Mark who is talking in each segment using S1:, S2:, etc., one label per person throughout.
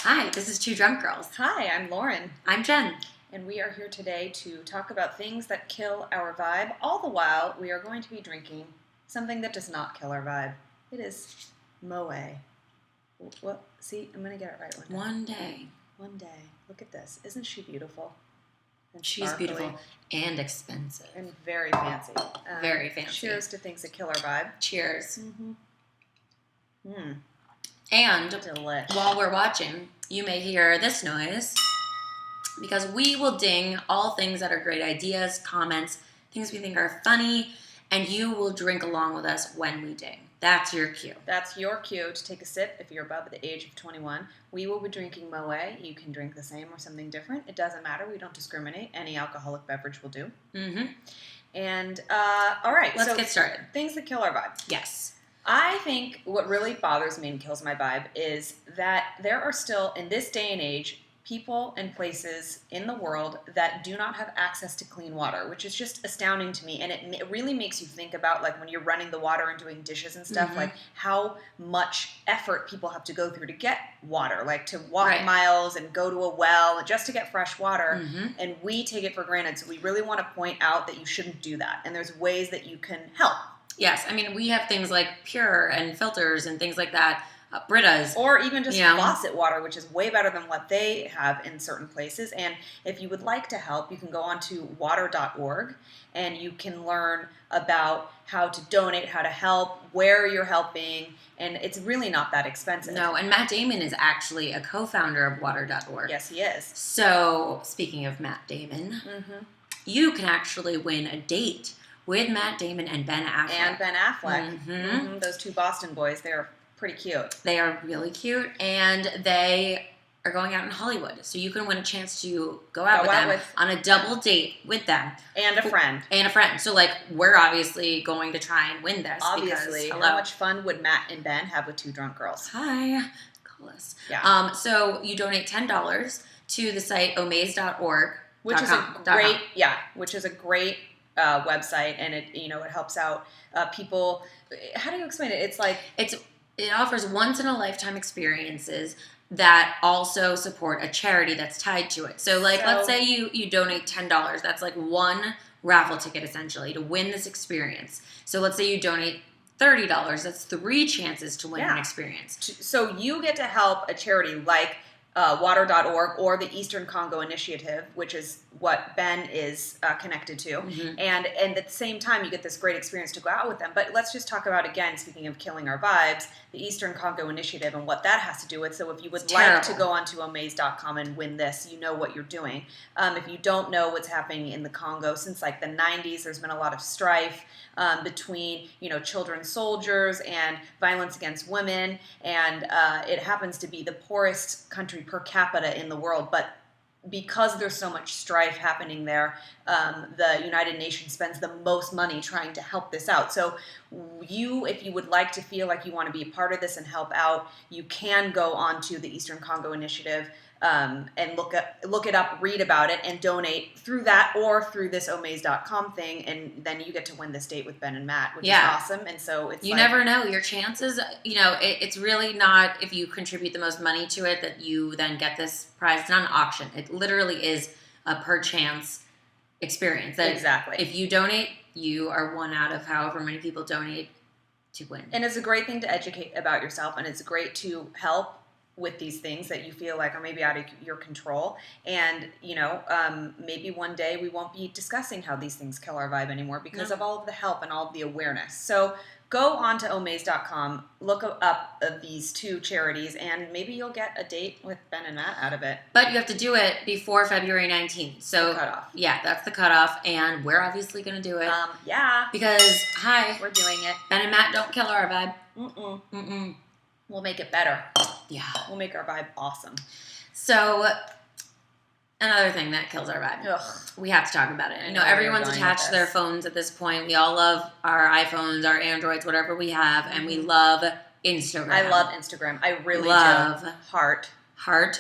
S1: Hi, this is Two Drunk Girls.
S2: Hi, I'm Lauren.
S1: I'm Jen.
S2: And we are here today to talk about things that kill our vibe. All the while, we are going to be drinking something that does not kill our vibe. It is Moet. What? See, I'm going to get it right one day. One day. Look at this. Isn't she beautiful? And
S1: she's
S2: sparkly.
S1: beautiful and expensive.
S2: And very fancy.
S1: Very fancy.
S2: Cheers to things that kill our vibe.
S1: Cheers.
S2: Mm-hmm.
S1: And
S2: Delish.
S1: while we're watching, you may hear this noise because we will ding all things that are great ideas, comments, things we think are funny, and you will drink along with us when we ding. That's your cue.
S2: That's your cue to take a sip if you're above the age of 21. We will be drinking Moet. You can drink the same or something different. It doesn't matter. We don't discriminate. Any alcoholic beverage will do.
S1: Mm-hmm.
S2: And, all right.
S1: Let's get started.
S2: Things that kill our vibe.
S1: Yes.
S2: I think what really bothers me and kills my vibe is that there are still, in this day and age, people and places in the world that do not have access to clean water, which is just astounding to me. And it really makes you think about, like, when you're running the water and doing dishes and stuff, like how much effort people have to go through to get water, like to walk miles and go to a well just to get fresh water. And we take it for granted. So we really want to point out that you shouldn't do that. And there's ways that you can help.
S1: Yes. I mean, we have things like Pure and filters and things like that. Brita's.
S2: Or even just faucet water, which is way better than what they have in certain places. And if you would like to help, you can go on to water.org and you can learn about how to donate, how to help, where you're helping, and it's really not that expensive.
S1: No, and Matt Damon is actually a co-founder of water.org.
S2: Yes, he is.
S1: So, speaking of Matt Damon, you can actually win a date with Matt Damon and Ben Affleck.
S2: Those two Boston boys, they're pretty cute.
S1: They are really cute, and they are going out in Hollywood. So you can win a chance to go out with them on a double date with them.
S2: And a friend.
S1: So, like, we're obviously going to try and win this.
S2: Obviously.
S1: Because,
S2: how much fun would Matt and Ben have with Two Drunk Girls?
S1: Hi. Call us.
S2: Yeah.
S1: So you donate $10 to the site omaze.org.
S2: Which is a great website, and it helps out people. How do you explain it? It's like...
S1: It offers once-in-a-lifetime experiences that also support a charity that's tied to it. So, let's say you donate $10. That's like one raffle ticket, essentially, to win this experience. So, let's say you donate $30. That's 3 chances to win an experience.
S2: So, you get to help a charity like water.org or the Eastern Congo Initiative, which is what Ben is connected to. And at the same time, you get this great experience to go out with them. But let's just talk about, again, speaking of killing our vibes, the Eastern Congo Initiative and what that has to do with. So if you would like to go onto Omaze.com and win this, you know what you're doing. If you don't know what's happening in the Congo, since like the 90s, there's been a lot of strife between, children soldiers and violence against women. And it happens to be the poorest country per capita in the world. But because there's so much strife happening there, the United Nations spends the most money trying to help this out. So if you would like to feel like you want to be a part of this and help out, you can go on to the Eastern Congo Initiative and look it up, read about it, and donate through that or through this Omaze.com thing, and then you get to win this date with Ben and Matt, which is awesome. And so it's
S1: you never know your chances. It's really not if you contribute the most money to it that you then get this prize. It's not an auction. It literally is a per chance experience.
S2: Exactly.
S1: If you donate, you are one out of however many people donate to win.
S2: And it's a great thing to educate about yourself, and it's great to help with these things that you feel like are maybe out of your control. And, maybe one day we won't be discussing how these things kill our vibe anymore because of all of the help and all of the awareness. So go on to omaze.com, look up these two charities, and maybe you'll get a date with Ben and Matt out of it.
S1: But you have to do it before February 19th. So
S2: the cutoff.
S1: Yeah, that's the cutoff, and we're obviously going to do it. Because,
S2: we're doing it.
S1: Ben and Matt don't kill our vibe.
S2: We'll make it better.
S1: Yeah.
S2: We'll make our vibe awesome.
S1: So, another thing that kills our vibe.
S2: Ugh.
S1: We have to talk about it. Everyone's attached to their phones at this point. We all love our iPhones, our Androids, whatever we have, and we love Instagram.
S2: I love Instagram. I really
S1: love
S2: do. Heart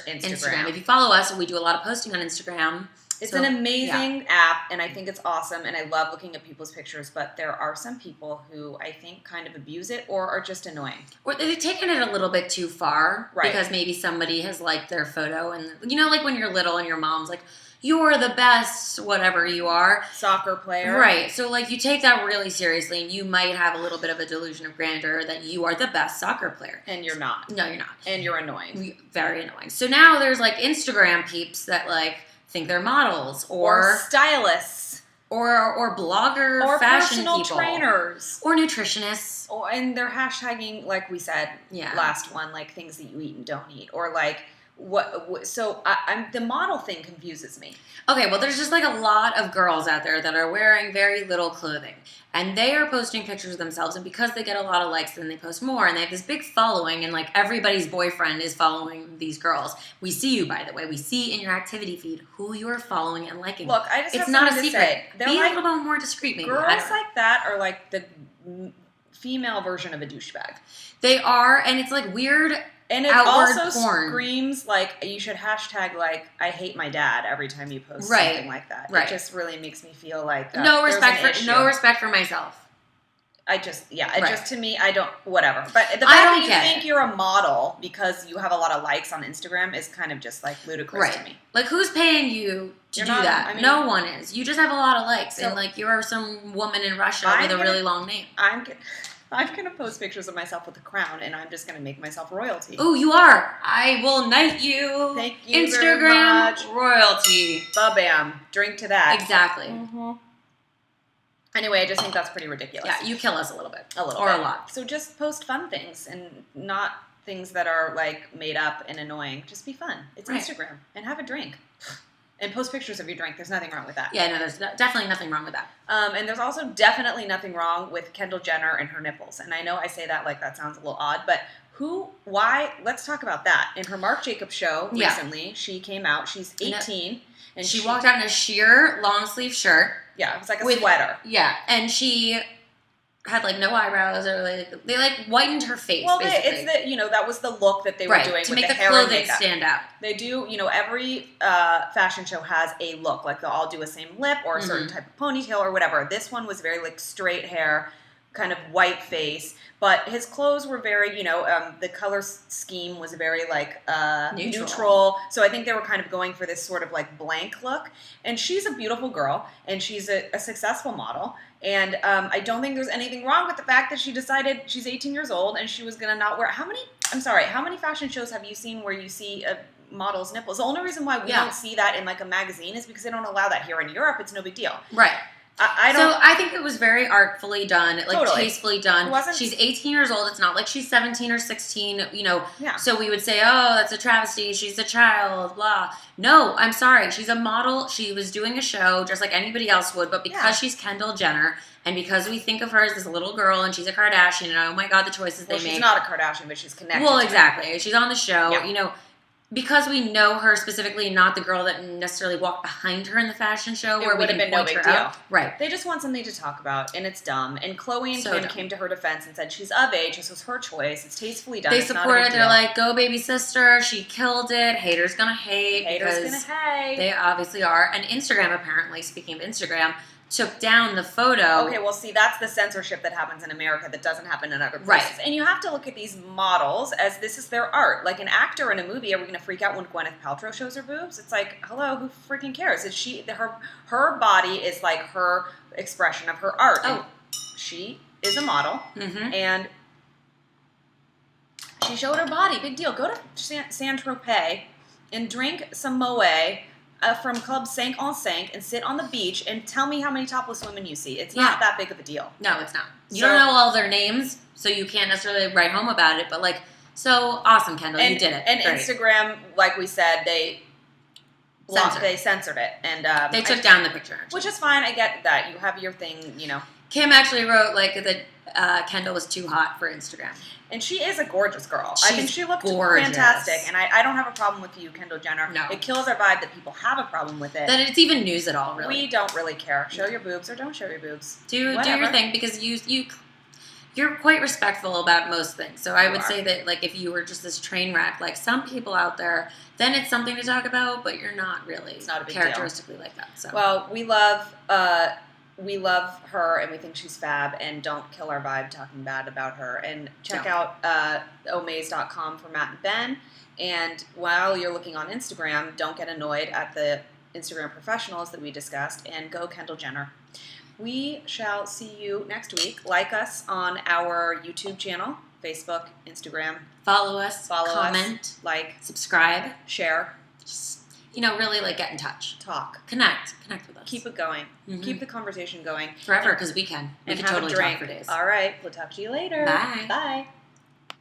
S1: Instagram. If you follow us, we do a lot of posting on Instagram.
S2: It's an amazing app, and I think it's awesome, and I love looking at people's pictures, but there are some people who I think kind of abuse it or are just annoying.
S1: Or they've taken it a little bit too far.
S2: Right.
S1: Because maybe somebody has liked their photo, and, you know, like when you're little and your mom's like, you're the best, whatever you are.
S2: Soccer player.
S1: Right. So, like, you take that really seriously, and you might have a little bit of a delusion of grandeur that you are the best soccer player.
S2: And you're not.
S1: No, you're not.
S2: And you're annoying.
S1: Very annoying. So now there's, like, Instagram peeps that, like, think they're models
S2: or stylists
S1: or blogger
S2: or
S1: fashion
S2: personal
S1: people
S2: trainers
S1: or nutritionists.
S2: And they're hashtagging, like we said last one, like things that you eat and don't eat, or like so the model thing confuses me.
S1: Okay, well, there's just like a lot of girls out there that are wearing very little clothing, and they are posting pictures of themselves, and because they get a lot of likes, then they post more, and they have this big following, and like everybody's boyfriend is following these girls. We see you, by the way. We see in your activity feed who you are following and liking.
S2: Look, I just
S1: it's
S2: have
S1: not a
S2: something
S1: secret.
S2: to say. They're
S1: Be
S2: like,
S1: a little bit more discreet, maybe.
S2: Girls like that are like the female version of a douchebag.
S1: They are, and it's like weird.
S2: And it
S1: outward
S2: also
S1: porn.
S2: screams like you should hashtag like I hate my dad every time you post something like that.
S1: Right.
S2: It just really makes me feel like
S1: no respect for myself.
S2: Just to me, I don't whatever. But the fact that you think you're a model because you have a lot of likes on Instagram is kind of just like ludicrous to me.
S1: Like who's paying you to do that? I mean, no one is. You just have a lot of likes, and like you're some woman in Russia with a really long name.
S2: I'm going to post pictures of myself with a crown, and I'm just going to make myself royalty.
S1: Oh, you are. I will knight you.
S2: Thank you
S1: Instagram
S2: very much.
S1: royalty.
S2: Ba-bam. Drink to that.
S1: Exactly.
S2: Mm-hmm. Anyway, I just think that's pretty ridiculous.
S1: Yeah, you kill us a little bit.
S2: A lot. So just post fun things and not things that are, like, made up and annoying. Just be fun. It's Instagram. And have a drink. And post pictures of your drink. There's nothing wrong with that.
S1: Yeah, no, there's definitely nothing wrong with that.
S2: And there's also definitely nothing wrong with Kendall Jenner and her nipples. And I know I say that like that sounds a little odd, but why? Let's talk about that. In her Marc Jacobs show recently, she came out. She's 18. And
S1: she walked out in a sheer long sleeve shirt.
S2: Yeah, it was like a sweater.
S1: Yeah, and she had like no eyebrows, or like they like whitened her face.
S2: Well,
S1: basically.
S2: it's that was the look that they were doing
S1: to
S2: with
S1: make
S2: the
S1: the
S2: hair
S1: clothing
S2: and makeup.
S1: stand out.
S2: They do, every fashion show has a look. Like they'll all do a same lip or a certain type of ponytail or whatever. This one was very like straight hair, kind of white face. But his clothes were very, the color scheme was very like neutral. So I think they were kind of going for this sort of like blank look. And she's a beautiful girl, and she's a successful model. And I don't think there's anything wrong with the fact that she decided she's 18 years old and she was going to not wear. How many fashion shows have you seen where you see a model's nipples? The only reason why we don't see that in like a magazine is because they don't allow that here in Europe. It's no big deal.
S1: Right.
S2: I don't.
S1: So I think it was very artfully done, like tastefully done.
S2: It wasn't,
S1: she's 18 years old. It's not like she's 17 or 16,
S2: Yeah.
S1: So we would say, oh, that's a travesty. She's a child, blah. No, I'm sorry. She's a model. She was doing a show just like anybody else would, but because she's Kendall Jenner, and because we think of her as this little girl and she's a Kardashian, and oh my God, the choices they make.
S2: She's not a Kardashian, but she's connected.
S1: Well, exactly. She's on the show,
S2: Yeah.
S1: Because we know her specifically, not the girl that necessarily walked behind her in the fashion show where we can point
S2: no big
S1: her
S2: deal.
S1: out. Right.
S2: They just want something to talk about, and it's dumb. And Chloe and Kim
S1: dumb.
S2: came to her defense and said she's of age. This was her choice. It's tastefully done.
S1: They
S2: it's
S1: support
S2: not
S1: it. They're like, go baby sister. She killed it. Haters gonna hate.
S2: Haters
S1: because
S2: gonna hate.
S1: They obviously are. And Instagram, apparently, speaking of Instagram, took down the photo.
S2: Okay, well, see, that's the censorship that happens in America that doesn't happen in other places.
S1: Right.
S2: And you have to look at these models as this is their art. Like an actor in a movie, are we going to freak out when Gwyneth Paltrow shows her boobs? It's like, hello, who freaking cares? Her body is like her expression of her art.
S1: Oh.
S2: And she is a model, and she showed her body. Big deal. Go to Saint-Tropez and drink some Moet from Club 5 en 5 and sit on the beach and tell me how many topless women you see. It's not that big of a deal.
S1: No, it's not. You don't know all their names, so you can't necessarily write home about it, but like, so awesome, Kendall, you did it.
S2: And
S1: Great.
S2: Instagram, like we said, they censored it. And
S1: they took down the picture. Actually.
S2: Which is fine. I get that. You have your thing,
S1: Kim actually wrote like that Kendall was too hot for Instagram.
S2: And she is a gorgeous girl. I think she looked
S1: gorgeous.
S2: fantastic. And I don't have a problem with you, Kendall Jenner.
S1: No.
S2: It kills our vibe that people have a problem with it.
S1: That it's even news at all, really.
S2: We don't really care. Show your boobs or don't show your boobs.
S1: Do your thing, because you you're quite respectful about most things. So I would
S2: are.
S1: say that, like, if you were just this train wreck, like some people out there, then it's something to talk about, but you're not really
S2: It's not a big
S1: characteristically like that. So
S2: well, we love her and we think she's fab, and don't kill our vibe talking bad about her. And check out Omaze.com for Matt and Ben. And while you're looking on Instagram, don't get annoyed at the Instagram professionals that we discussed, and go Kendall Jenner. We shall see you next week. Like us on our YouTube channel, Facebook, Instagram.
S1: follow us, comment,
S2: like,
S1: subscribe,
S2: share,
S1: just, really like get in touch,
S2: talk,
S1: connect with us.
S2: keep it going, keep the conversation going
S1: forever, because we can. We
S2: and
S1: can
S2: have
S1: totally
S2: a drink
S1: talk for days.
S2: All right, we'll talk to you later.
S1: Bye.
S2: Bye.